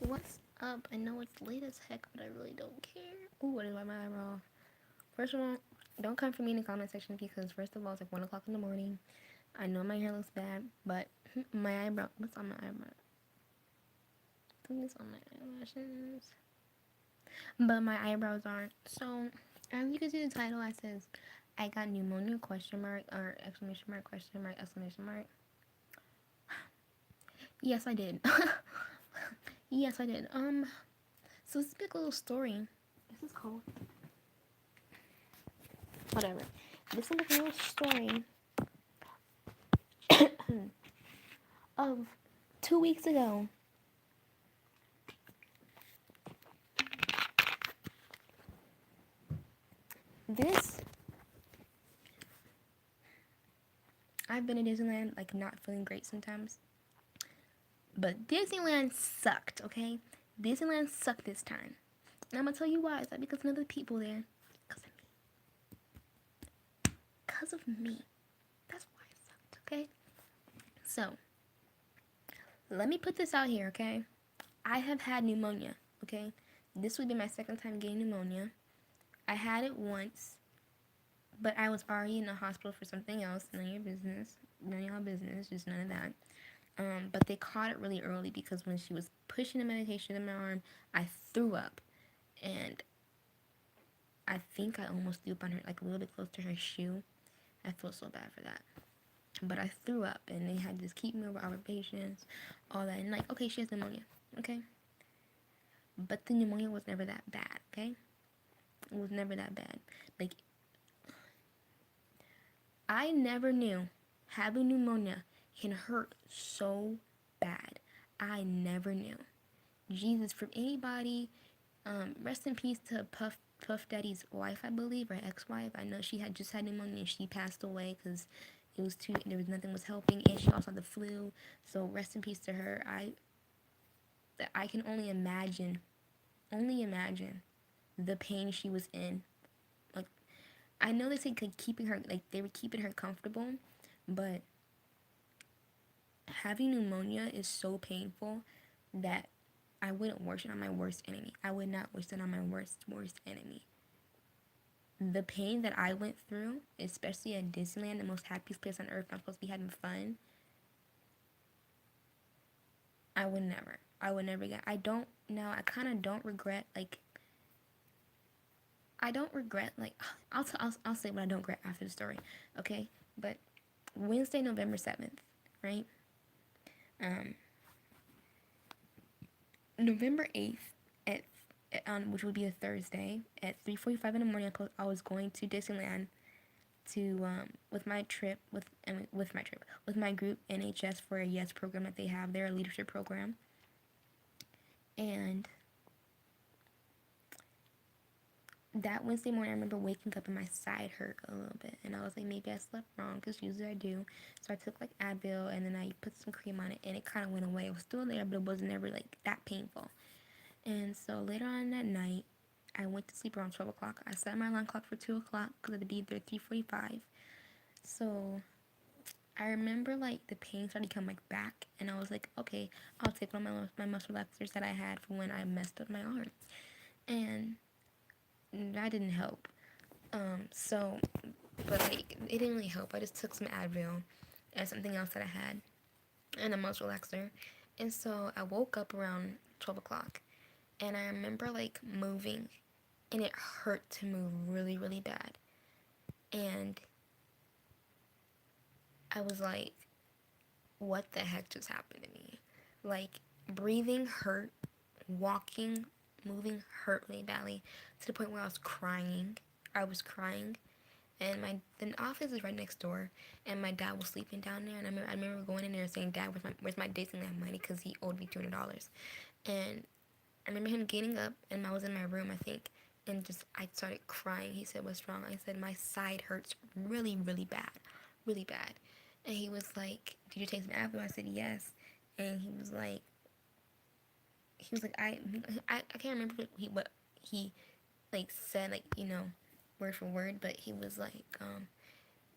What's up? I know it's late as heck, but I really don't care. Ooh, what is my eyebrow? First of all, don't come for me in the comment section because first of all, it's like 1 o'clock in the morning. I know my hair looks bad, but my eyebrow. What's on my eyebrow? I think it's on my eyelashes, but my eyebrows aren't. So, as you can see, the title I says, "I got pneumonia?" Question mark or exclamation mark? Question mark exclamation mark. Yes, I did. Yes, I did. So this is a big little story. This is cold. Whatever. This is a little story of 2 weeks ago. This, I've been to Disneyland, like, not feeling great sometimes. But Disneyland sucked, okay? Disneyland sucked this time. And I'm gonna tell you why. It's not because of the people there. Because of me. Because of me. That's why it sucked, okay? So, let me put this out here, okay? I have had pneumonia, okay? This would be my second time getting pneumonia. I had it once, but I was already in the hospital for something else. None of your business. None of y'all business. Just none of that. But they caught it really early because when she was pushing the medication in my arm, I threw up. And I think I almost threw up on her, like a little bit close to her shoe. I feel so bad for that. But I threw up, and they had to just keep me over observations, all that. And like, okay, she has pneumonia, okay? But the pneumonia was never that bad, okay? It was never that bad. Like, I never knew having pneumonia can hurt so bad. I never knew. Jesus, for anybody, rest in peace to Puff Daddy's wife, I believe, or ex-wife. I know she had just had pneumonia and she passed away because there was nothing was helping, and she also had the flu. So rest in peace to her. I can only imagine the pain she was in. Like, I know they say keeping her, like, they were keeping her comfortable, but having pneumonia is so painful that I wouldn't wish it on my worst enemy. I would not wish that on my worst enemy. The pain that I went through, especially at Disneyland, the most happiest place on earth, I'm supposed to be having fun, I would never get. I don't now. I kind of don't regret. Like, I don't regret. Like, I'll say what I don't regret after the story, okay? But Wednesday, November 7th, right? Um, November 8th at which would be a Thursday at 3:45 in the morning. I was going to Disneyland to with my trip with my group NHS for a YES program that they have. They're a leadership program, and that Wednesday morning, I remember waking up and my side hurt a little bit, and I was like, maybe I slept wrong because usually I do. So I took like Advil, and then I put some cream on it, and it kind of went away. It was still there, but it wasn't ever like that painful. And so later on that night, I went to sleep around 12 o'clock. I set my alarm clock for 2 o'clock because I had to be there 3:45. So I remember like the pain started to come like back, and I was like, okay, I'll take one of my muscle relaxers that I had for when I messed up my arm, and that didn't help. So, but like it didn't really help. I just took some Advil and something else that I had, and a muscle relaxer, and so I woke up around 12 o'clock, and I remember like moving, and it hurt to move really, really bad, and I was like, what the heck just happened to me? Like, breathing hurt, walking, moving hurt really badly, to the point where I was crying. I was crying, and the office is right next door, and my dad was sleeping down there, and I remember going in there saying, Dad, where's my Disneyland money? Because he owed me $200, and I remember him getting up, and I was in my room, I think, and just I started crying. He said, what's wrong? I said, my side hurts really, really bad, really bad. And he was like, did you take some Advil? I said, yes. And he was like, I can't remember what he like said, like, word for word, but he was like,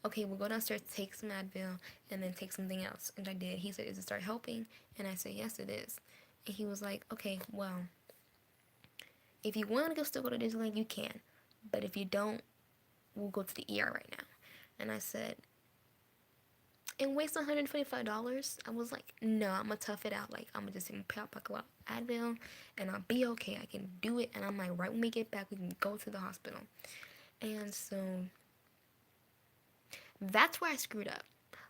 okay, we'll go downstairs, take some Advil, and then take something else. And I did. He said, does it start helping? And I said, yes, it is. And he was like, okay, well, if you want to go still go to Disneyland, you can. But if you don't, we'll go to the ER right now. And I said, and waste $125? I was like, no, I'm gonna tough it out. Like, I'm gonna just pop like a Advil and I'll be okay. I can do it. And I'm like, right when we get back, we can go to the hospital. And so that's where I screwed up.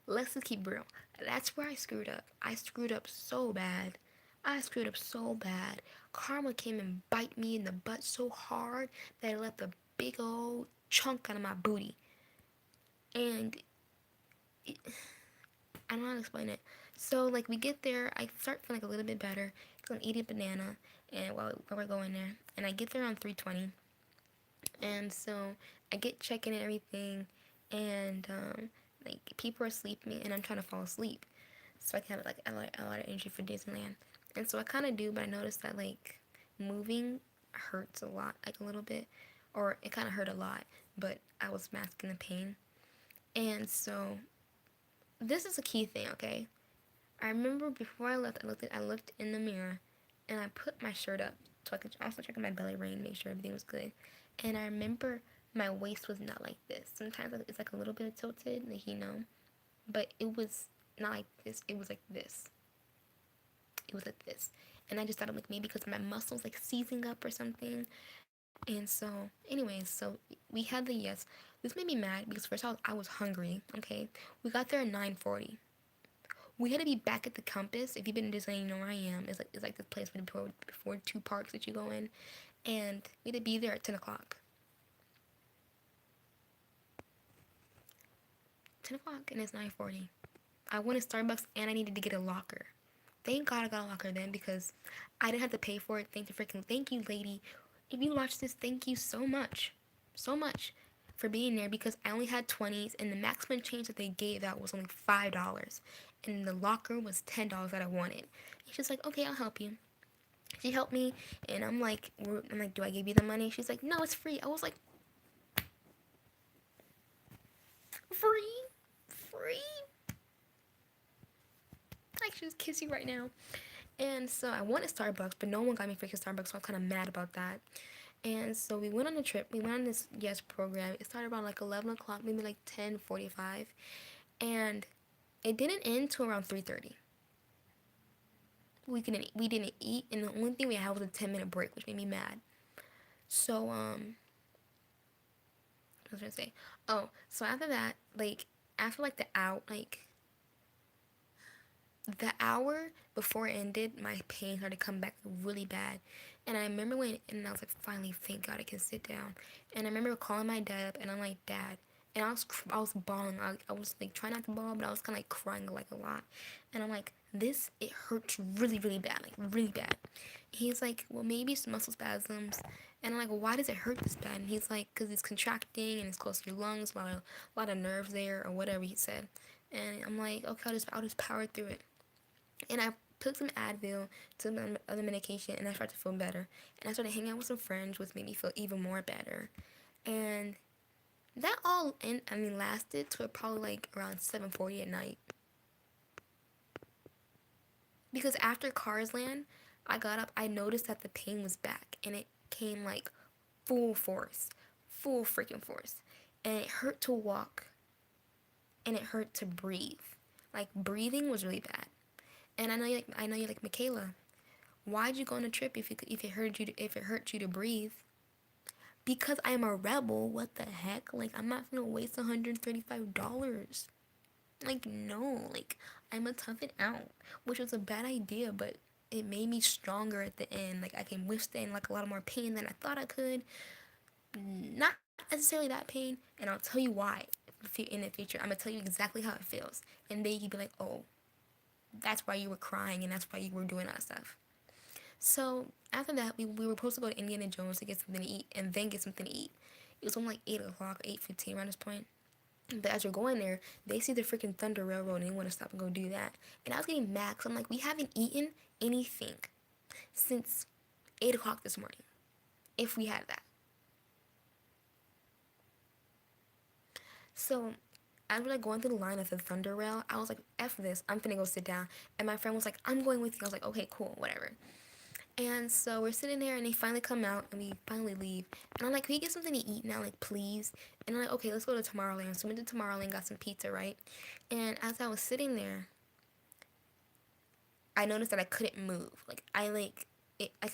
Let's just keep real. That's where I screwed up. I screwed up so bad. I screwed up so bad. Karma came and bite me in the butt so hard that it left a big old chunk out of my booty. And it, I don't know how to explain it. So like we get there, I start feeling like a little bit better because I'm eating a banana and while we're going there, and I get there on 3:20, and so I get checking and everything, and like people are sleeping and I'm trying to fall asleep, so I can have like a lot of energy for Disneyland, and so I kind of do, but I noticed that like moving hurts a lot, like a little bit, or it kind of hurt a lot, but I was masking the pain, and so this is a key thing, okay? I remember before I left, I looked in the mirror, and I put my shirt up so I could also check my belly ring, make sure everything was good. And I remember my waist was not like this. Sometimes it's like a little bit tilted, like but it was not like this. It was like this. It was like this. And I just thought, I'm like, maybe because my muscles like seizing up or something. And so, anyways, so we had the yes. This made me mad because first I was hungry. Okay, we got there at 9:40. We had to be back at the campus. If you've been to Disney, you know where I am. It's like this place before two parks that you go in, and we had to be there at 10 o'clock. 10 o'clock, and it's 9:40. I went to Starbucks and I needed to get a locker. Thank God I got a locker then because I didn't have to pay for it. Thank you, lady. If you watch this, thank you so much for being there because I only had 20s and the maximum change that they gave out was only $5, and the locker was $10 that I wanted. And she's like, okay, I'll help you. She helped me, and I'm like, do I give you the money? She's like, no, it's free. I was like, free, free. I should just kiss you right now. And so I wanted Starbucks, but no one got me freaking Starbucks, so I'm kind of mad about that. And so we went on a trip. We went on this Yes program. It started around like 11 o'clock, maybe like 10:45, and it didn't end till around 3:30. We didn't eat, and the only thing we had was a 10-minute break, which made me mad. So what was I gonna say? Oh, so after that, like after like the hour before it ended, my pain started to come back really bad. And I remember and I was like, finally, thank God I can sit down. And I remember calling my dad up, and I'm like, Dad. And I was bawling. I was like trying not to bawl, but I was kind of like crying like a lot. And I'm like, it hurts really, really bad, like really bad. He's like, well, maybe it's muscle spasms. And I'm like, well, why does it hurt this bad? And he's like, because it's contracting and it's close to your lungs, a lot of nerves there, or whatever he said. And I'm like, okay, I'll just power through it. And I took some Advil, took some other medication, and I started to feel better. And I started hanging out with some friends, which made me feel even more better. And that lasted to probably like around 7:40 at night. Because after Cars Land, I got up, I noticed that the pain was back, and it came like full force, full freaking force. And it hurt to walk, and it hurt to breathe. Like breathing was really bad. And I know you're like Michaela. Why'd you go on a trip if it hurt you to breathe? Because I'm a rebel. What the heck? Like I'm not gonna waste $135. Like no. Like I'ma tough it out, which was a bad idea, but it made me stronger at the end. Like I can withstand like a lot more pain than I thought I could. Not necessarily that pain, and I'll tell you why in the future. I'm gonna tell you exactly how it feels, and then you'd be like, oh, that's why you were crying, and that's why you were doing that stuff. So after that, we were supposed to go to Indiana Jones to get something to eat and then get something to eat. It was only like 8 o'clock, 8:15 around this point. But as we're going there, they see the freaking Thunder Railroad and they want to stop and go do that. And I was getting mad because I'm like, we haven't eaten anything since 8 o'clock this morning. If we had that. So as we're like going through the line of the Thunder Rail, I was like, F this, I'm finna go sit down. And my friend was like, I'm going with you. I was like, okay, cool, whatever. And so we're sitting there and they finally come out and we finally leave. And I'm like, can we get something to eat now? Like, please. And I'm like, okay, let's go to Tomorrowland. So we went to Tomorrowland, got some pizza, right? And as I was sitting there, I noticed that I couldn't move. Like I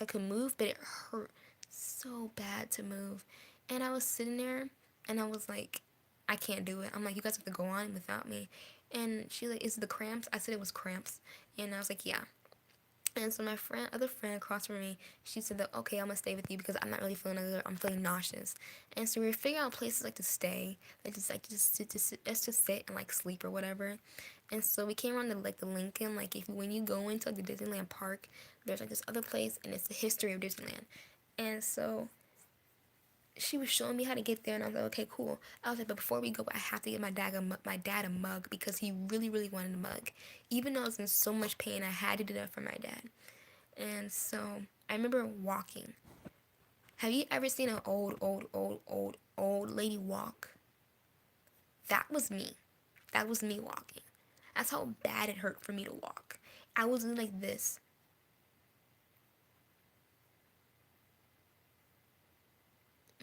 could move, but it hurt so bad to move. And I was sitting there and I was like, I can't do it. I'm like, you guys have to go on without me. And she like, is it the cramps? I said it was cramps. And I was like, yeah. And so my other friend across from me, she said that, okay, I'm gonna stay with you because I'm not really feeling good. I'm feeling nauseous. And so we were figuring out places like to stay, just to sit and like sleep or whatever. And so we came around to like the Lincoln, like if when you go into like the Disneyland park, there's like this other place and it's the history of Disneyland. And so she was showing me how to get there, and I was like, okay, cool. I was like, but before we go, I have to get my dad a mug because he really, really wanted a mug. Even though I was in so much pain, I had to do that for my dad. And so I remember walking. Have you ever seen an old lady walk? That was me. That was me walking. That's how bad it hurt for me to walk. I was like this.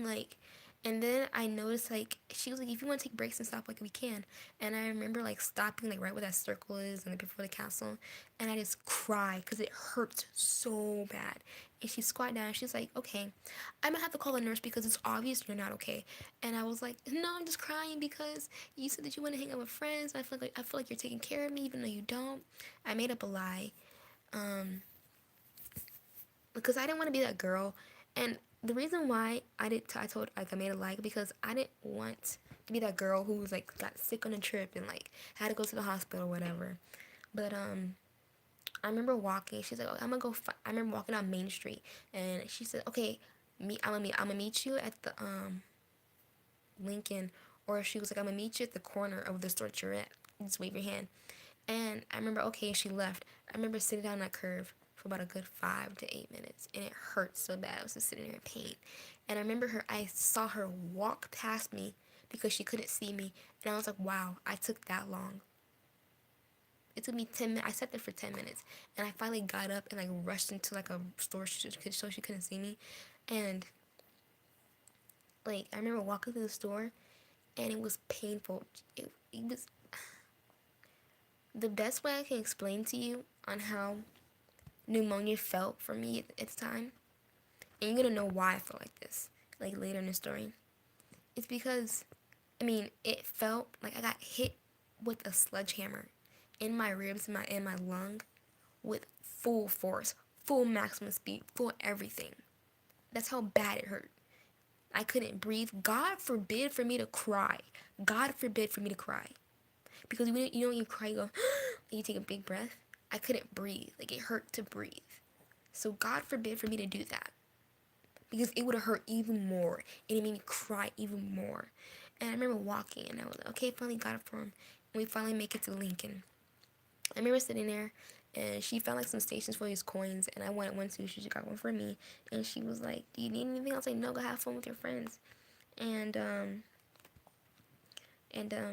Like, and then I noticed like she was like, if you want to take breaks and stuff, like we can. And I remember like stopping like right where that circle is and like before the castle, and I just cried because it hurts so bad. And she squat down. She's like, okay, I'm gonna have to call the nurse because it's obvious you're not okay. And I was like, no, I'm just crying because you said that you want to hang out with friends. I feel like you're taking care of me even though you don't. I made up a lie. Um, because I didn't want to be that girl. And the reason why I told like I made a like because I didn't want to be that girl who was like got sick on a trip and like had to go to the hospital or whatever. But I remember walking. She's like, oh, I'm gonna go. I remember walking down Main Street, and she said, okay, I'm gonna meet you at the Lincoln, or she was like, I'm gonna meet you at the corner of the store that you're at. Just wave your hand. And I remember, okay, she left. I remember sitting down that curve for about a good 5 to 8 minutes, and it hurt so bad. I was just sitting there in pain. And I remember I saw her walk past me because she couldn't see me, and I was like, wow, I took that long. It took me 10 minutes. I sat there for 10 minutes, and I finally got up and like rushed into like a store so she couldn't see me. And like I remember walking through the store, and it was painful. It was the best way I can explain to you on how pneumonia felt for me at the time, and you're gonna know why I felt like this, like later in the story. It's because, I mean, it felt like I got hit with a sledgehammer in my ribs, in my lung, with full force, full maximum speed, full everything. That's how bad it hurt. I couldn't breathe. God forbid for me to cry. God forbid for me to cry. Because when you cry, you go, and you take a big breath. I couldn't breathe. Like, it hurt to breathe. So God forbid for me to do that. Because it would have hurt even more. And it made me cry even more. And I remember walking, and I was like, okay, finally got it for him. And we finally make it to Lincoln. I remember sitting there, and she found like some stations for these coins, and I wanted one too. She got one for me, and she was like, "Do you need anything?" I was like, "No, go have fun with your friends." And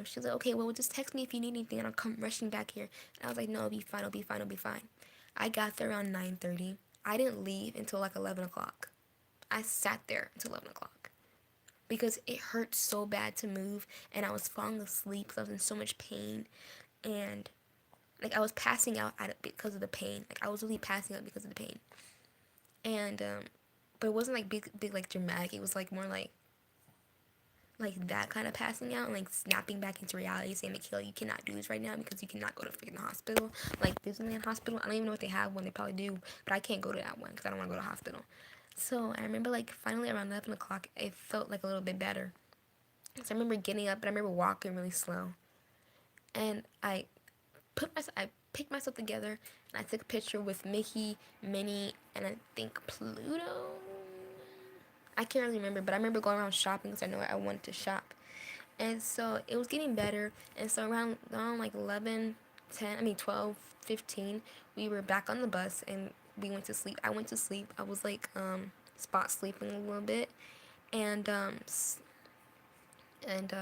she was like, "Okay, well, just text me if you need anything, and I'll come rushing back here." And I was like, "No, it'll be fine. It'll be fine. It'll be fine." I got there around 9:30. I didn't leave until like 11 o'clock. I sat there until 11 o'clock because it hurt so bad to move, and I was falling asleep because I was in so much pain, and like I was passing out because of the pain. Like I was really passing out because of the pain. And but it wasn't like big like dramatic. It was like more like that kind of passing out and like snapping back into reality, saying, Mikhail, you cannot do this right now because you cannot go to freaking hospital. Like Disneyland Hospital, I don't even know if they have one. They probably do, but I can't go to that one because I don't want to go to the hospital. So I remember like finally around 11 o'clock, it felt like a little bit better. So I remember getting up, and I remember walking really slow, and I picked myself together, and I took a picture with Mickey, Minnie, and I think Pluto. I can't really remember, but I remember going around shopping because I know I wanted to shop. And so it was getting better, and so around like 11, 10, I mean 12, 15, we were back on the bus, and we went to sleep. I went to sleep. I was like spot sleeping a little bit, and and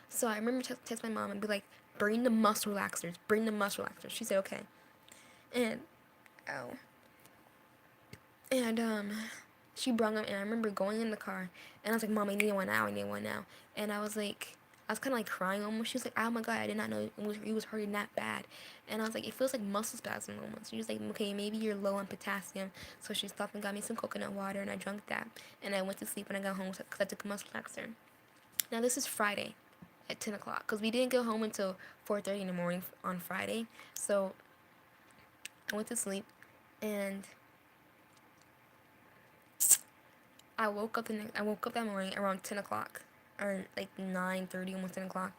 So I remember text my mom and be like, bring the muscle relaxers, bring the muscle relaxers. She said okay. And ow. And she brought them, and I remember going in the car, and I was like, Mom, I need one now, I need one now. And I was like, I was kind of like crying almost. She was like, oh my God, I did not know it was hurting that bad. And I was like, it feels like muscle spasm almost. She was like, okay, maybe you're low on potassium. So she stopped and got me some coconut water, and I drank that. And I went to sleep when I got home because I took a muscle relaxer. Now this is Friday at 10 o'clock because we didn't go home until 4:30 in the morning on Friday. So I went to sleep, and I woke up that morning around 10 o'clock, or like 9:30, almost 10 o'clock,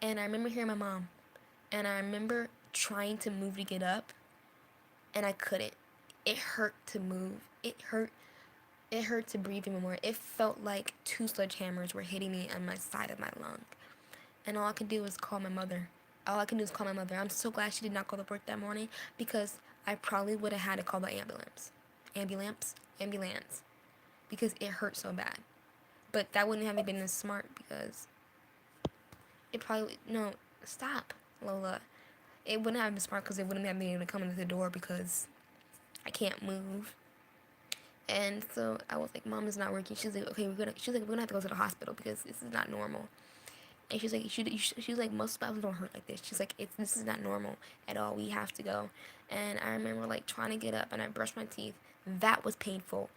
and I remember hearing my mom, and I remember trying to move to get up, and I couldn't. It hurt to move. It hurt to breathe even more. It felt like two sledgehammers were hitting me on my side of my lung, and all I could do was call my mother. All I could do was call my mother. I'm so glad she did not go to work that morning because I probably would have had to call the ambulance, because it hurt so bad. But that wouldn't have been as smart because it probably no stop, Lola. It wouldn't have been smart because it wouldn't have been able to come into the door because I can't move. And so I was like, Mom is not working. She's like, okay, She's like, we're gonna have to go to the hospital because this is not normal. And she's like, she was like, most spouses don't hurt like this. She's like, this is not normal at all. We have to go. And I remember like trying to get up, and I brushed my teeth. That was painful.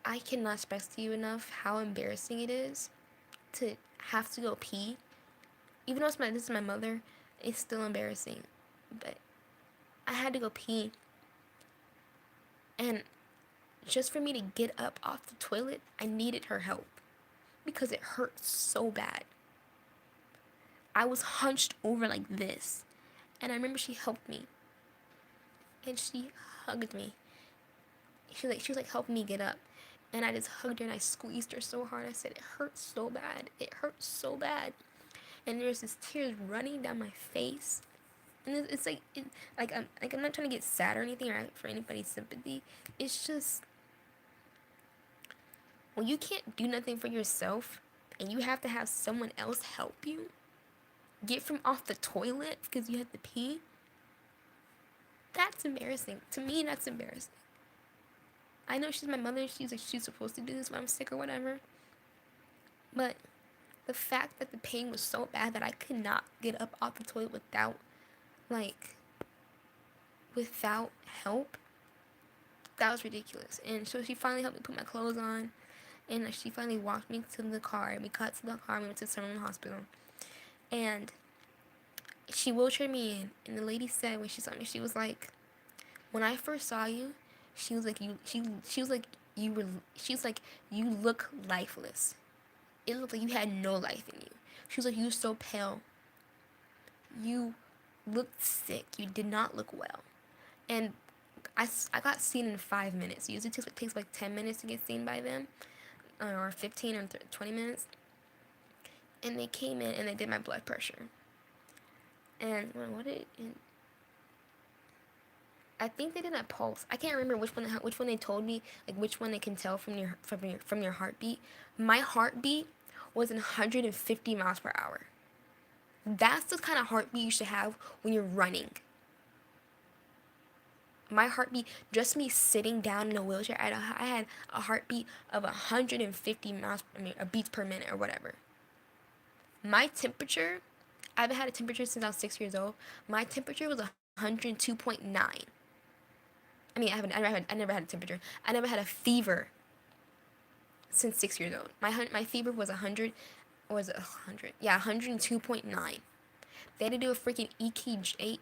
I cannot express to you enough how embarrassing it is to have to go pee. Even though this is my mother, it's still embarrassing. But I had to go pee, and just for me to get up off the toilet, I needed her help because it hurt so bad. I was hunched over like this, and I remember she helped me, and she hugged me. She was like helping me get up, and I just hugged her and I squeezed her so hard. I said, it hurts so bad. It hurts so bad. And there's this tears running down my face, and it's like I'm not trying to get sad or anything or for anybody's sympathy. It's just when you can't do nothing for yourself and you have to have someone else help you get from off the toilet because you had to pee. That's embarrassing. To me, that's embarrassing. I know she's my mother. She's like, she's supposed to do this when I'm sick or whatever. But the fact that the pain was so bad that I could not get up off the toilet without help, that was ridiculous. And so she finally helped me put my clothes on, and she finally walked me to the car, and we got to the car, and we went to Summerlin Hospital. And she wheelchaired me in, and the lady said when she saw me, she was like, when I first saw you, she was like, you look lifeless. It looked like you had no life in you. She was like, you were so pale. You looked sick. You did not look well. And I got seen in 5 minutes. It usually takes like 10 minutes to get seen by them, or 15 or 20 minutes. And they came in and they did my blood pressure. And I think they did a pulse. I can't remember which one they told me, like which one they can tell from your heartbeat. My heartbeat was 150 miles per hour. That's the kind of heartbeat you should have when you're running. My heartbeat, just me sitting down in a wheelchair, I had a heartbeat of 150 beats per minute or whatever. My temperature, I haven't had a temperature since I was 6 years old. My temperature was 102.9. I mean, I never had a temperature. I never had a fever since 6 years old. My fever was 100, or was it 100? Yeah, 102.9. They had to do a freaking EKG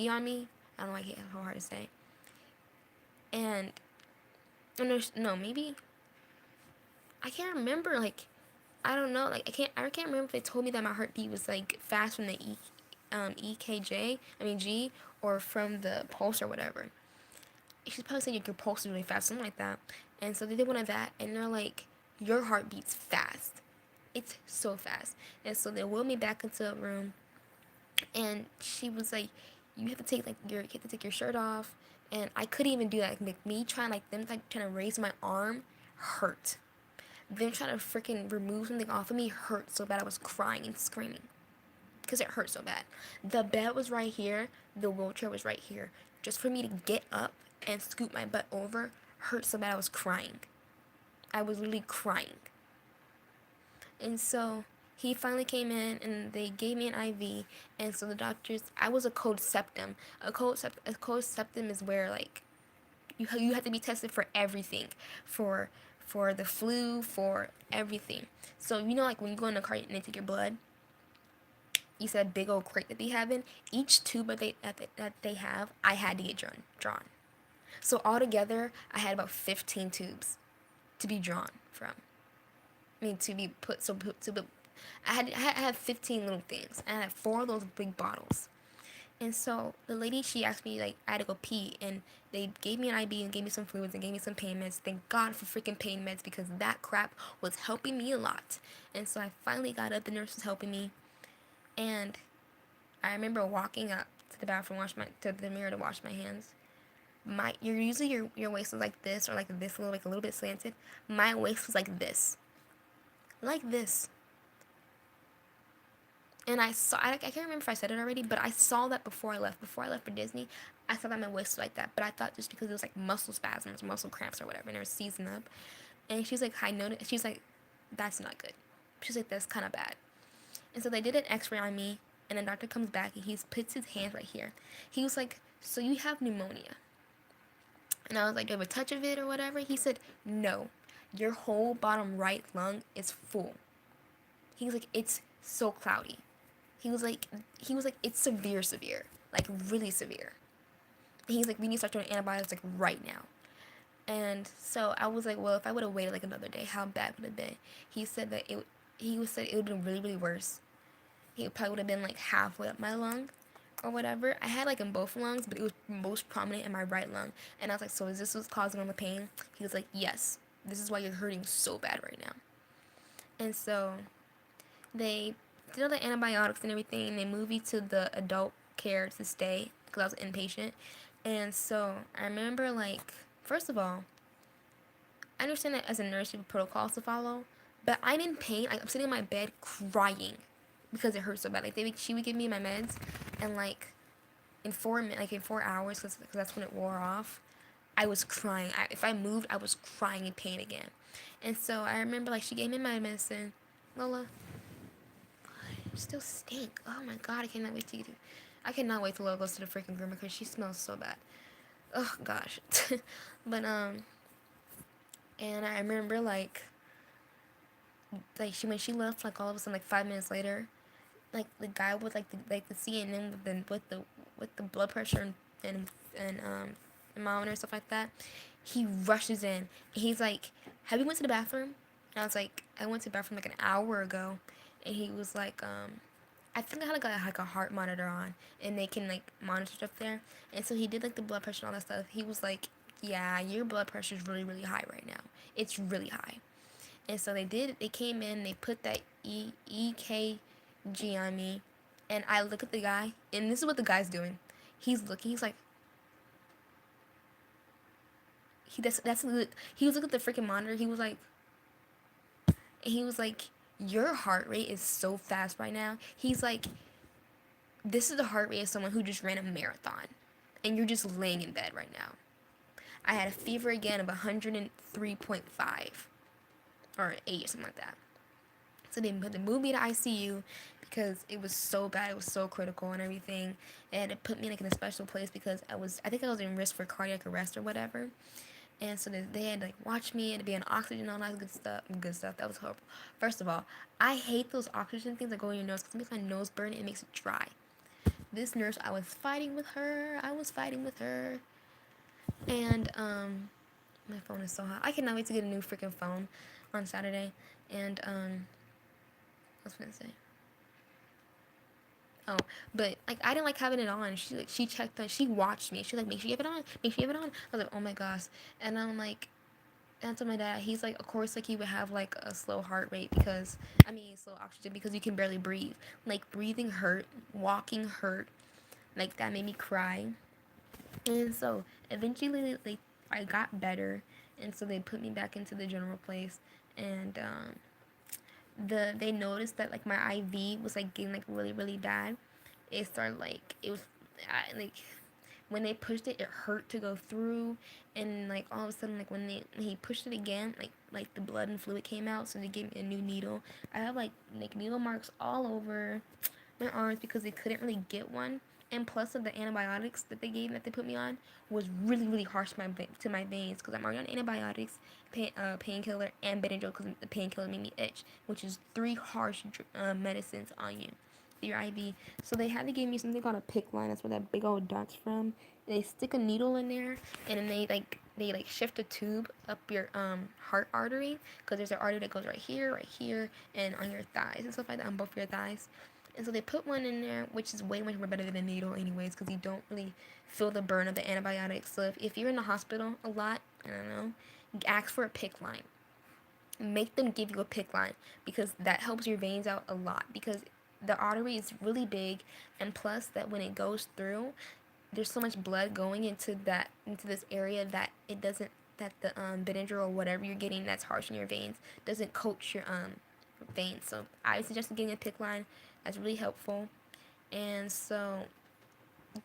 on me. I don't like it. It's so hard to say. And maybe I can't remember. Like, I don't know. Like, I can't remember if they told me that my heartbeat was like fast from the G, or from the pulse or whatever. She's probably saying your pulse is really fast, something like that. And so they did one of that, and they're like, your heartbeat's fast. It's so fast. And so they wheeled me back into a room, and she was like, you have to take your shirt off. And I couldn't even do that. Like me trying to raise my arm hurt. them trying to freaking remove something off of me hurt so bad I was crying and screaming because it hurt so bad. The bed was right here, the wheelchair was right here. Just for me to get up and scoot my butt over hurt so bad I was crying. I was literally crying. And so he finally came in and they gave me an IV. And so the doctors, I was a cold septum. A cold septum is where like you have to be tested for everything, for the flu, for everything. So you know, like when you go in the cart and they take your blood, you said big old crate that they have in each tube that they have. I had to get drawn. So altogether, I had about 15 tubes to be drawn from. I mean, to be put I had 15 little things. And I had 4 of those big bottles. And so the lady, she asked me, like, I had to go pee. And they gave me an IV and gave me some fluids and gave me some pain meds. Thank God for freaking pain meds because that crap was helping me a lot. And so I finally got up. The nurse was helping me. And I remember walking up to the bathroom, to the mirror to wash my hands. Your waist was like this or like this, like a little bit slanted. My waist was like this. Like this. And I can't remember if I said it already, but I saw that before I left. Before I left for Disney, I saw that my waist was like that. But I thought just because it was like muscle spasms, muscle cramps or whatever, and it was seizing up. And she's like, I noticed. She's like, that's not good. She's like, that's kind of bad. And so they did an x-ray on me, and the doctor comes back, and he puts his hand right here. He was like, so you have pneumonia. And I was like, do you have a touch of it or whatever? He said, no. Your whole bottom right lung is full. He was like, it's so cloudy. He was like, it's severe, like really severe. And he's like, we need to start doing antibiotics like right now. And so I was like, well, if I would have waited like another day, how bad would it have been? He said that it would have been really, really worse. He probably would have been like halfway up my lung or whatever. I had like in both lungs, but it was most prominent in my right lung. And I was like, so is this what's causing all the pain? He was like, yes, this is why you're hurting so bad right now. And so they did all the antibiotics and everything. They moved me to the adult care to stay because I was inpatient. And so I remember, like, first of all, I understand that as a nurse you have protocols to follow, but I'm in pain. Like, I'm sitting in my bed crying because it hurts so bad. Like, she would give me my meds, and like in 4 hours, because that's when it wore off, I was crying. If I moved, I was crying in pain again. And so I remember, like, she gave me my medicine. Lola, you still stink. Oh my god, I cannot wait till Lola goes to the freaking groomer because she smells so bad. Oh gosh. But and I remember like when she left, like all of a sudden, like 5 minutes later, like the guy with like the CNN with the blood pressure and thermometer and stuff like that, he rushes in. He's like, have you went to the bathroom? And I was like, I went to the bathroom like an hour ago. And he was like, I think I had like a heart monitor on, and they can like monitor stuff there. And so he did like the blood pressure and all that stuff. He was like, yeah, your blood pressure is really, really high right now. It's really high. And so they came in, they put that EKG on me, and I look at the guy, and this is what the guy's doing. He's like, he was looking at the freaking monitor. He was like, your heart rate is so fast right now. He's like, this is the heart rate of someone who just ran a marathon, and you're just laying in bed right now. I had a fever again of 103.5 or 8 or something like that. So they moved me to ICU because it was so bad. It was so critical and everything. They had to put me like in a special place because I think I was in risk for cardiac arrest or whatever. And so they had to like watch me and to be on oxygen and all that good stuff. That was horrible. First of all, I hate those oxygen things that go in your nose because it makes my nose burn and it makes it dry. This nurse, I was fighting with her. And my phone is so hot. I cannot wait to get a new freaking phone on Saturday. And what was I gonna say? Oh, but like I didn't like having it on. She checked on. She watched me. She was like, make sure you have it on. Make sure you have it on. I was like, oh my gosh. And I'm like, and to my dad, he's like, of course, like he would have like a slow heart rate slow oxygen because you can barely breathe. Like breathing hurt, walking hurt. Like that made me cry. And so eventually, like I got better, and so they put me back into the general place. and they noticed that like my IV was like getting like really really bad. It started like it was like when they pushed it, it hurt to go through, and like all of a sudden, like when he pushed it again, like the blood and fluid came out, so they gave me a new needle. I have like needle marks all over my arms because they couldn't really get one, and plus of the antibiotics that they put me on was really really harsh to my veins because I'm already on antibiotics, painkiller, and Benadryl because the painkiller made me itch, which is three harsh medicines on you your IV. So they had to give me something called a PICC line. That's where that big old dot's from. They stick a needle in there, and then they shift a tube up your heart artery because there's an artery that goes right here, and on your thighs and stuff like that on both your thighs. And so they put one in there, which is way much more better than a needle, anyways, because you don't really feel the burn of the antibiotics. So if you're in the hospital a lot, I don't know, ask for a PICC line. Make them give you a PICC line because that helps your veins out a lot because the artery is really big, and plus that when it goes through, there's so much blood going into this area that it doesn't that the Benadryl or whatever you're getting that's harsh in your veins doesn't coat your veins. So I suggest getting a PICC line. That's really helpful. And so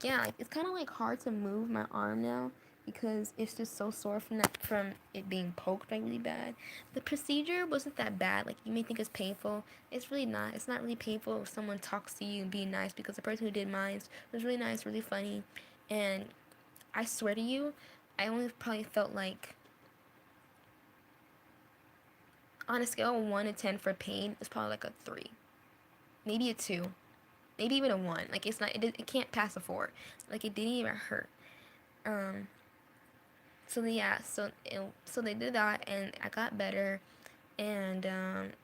yeah, like, it's kind of like hard to move my arm now because it's just so sore from it being poked like really bad. The procedure wasn't that bad. Like you may think it's painful. It's really not. It's not really painful if someone talks to you and be nice because the person who did mine was really nice, really funny. And I swear to you, I only probably felt like on a scale of 1 to 10 for pain, it's probably like a 3. Maybe a 2. Maybe even a 1. Like it's not it can't pass a 4. Like it didn't even hurt. Um so yeah, so they did that, and I got better. And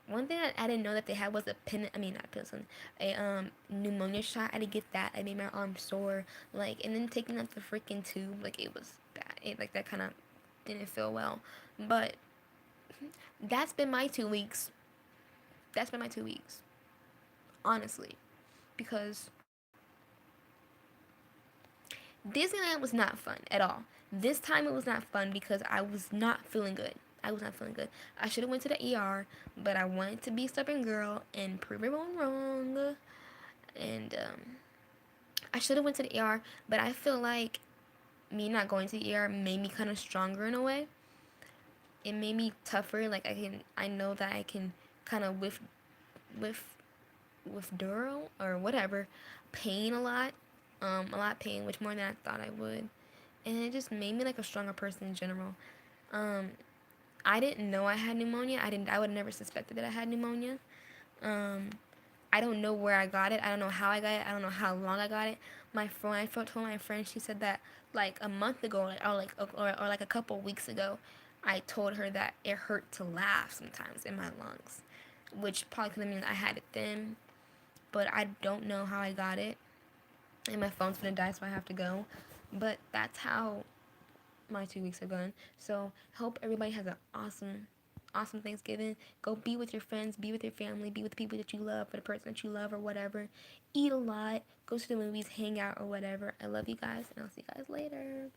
one thing that I didn't know that they had was a not pin, a pneumonia shot. I had to get that. I made my arm sore, like, and then taking out the freaking tube, like it was bad. It like that kind of didn't feel well, but that's been my 2 weeks. That's been my 2 weeks, honestly, because Disneyland was not fun at all. This time it was not fun because I was not feeling good. I was not feeling good. I should have went to the ER, but I wanted to be a stubborn girl and prove everyone wrong. And I should have went to the ER, but I feel like me not going to the ER made me kind of stronger in a way. It made me tougher. Like I know that I can kind of with withdraw or whatever, pain a lot of pain, which more than I thought I would, and it just made me like a stronger person in general. Um, I didn't know I had pneumonia. I would never suspected that I had pneumonia. Um, I don't know where I got it. I don't know how I got it. I don't know how long I got it. My friend, I told my friend, she said that like a month ago, or like a couple weeks ago, I told her that it hurt to laugh sometimes in my lungs, which probably could have mean I had it then, but I don't know how I got it. And my phone's gonna die, so I have to go. But that's how my 2 weeks are gone. So hope everybody has an awesome Thanksgiving. Go be with your friends, be with your family, be with the people that you love, for the person that you love, or whatever. Eat a lot, go to the movies, hang out, or whatever. I love you guys, and I'll see you guys later.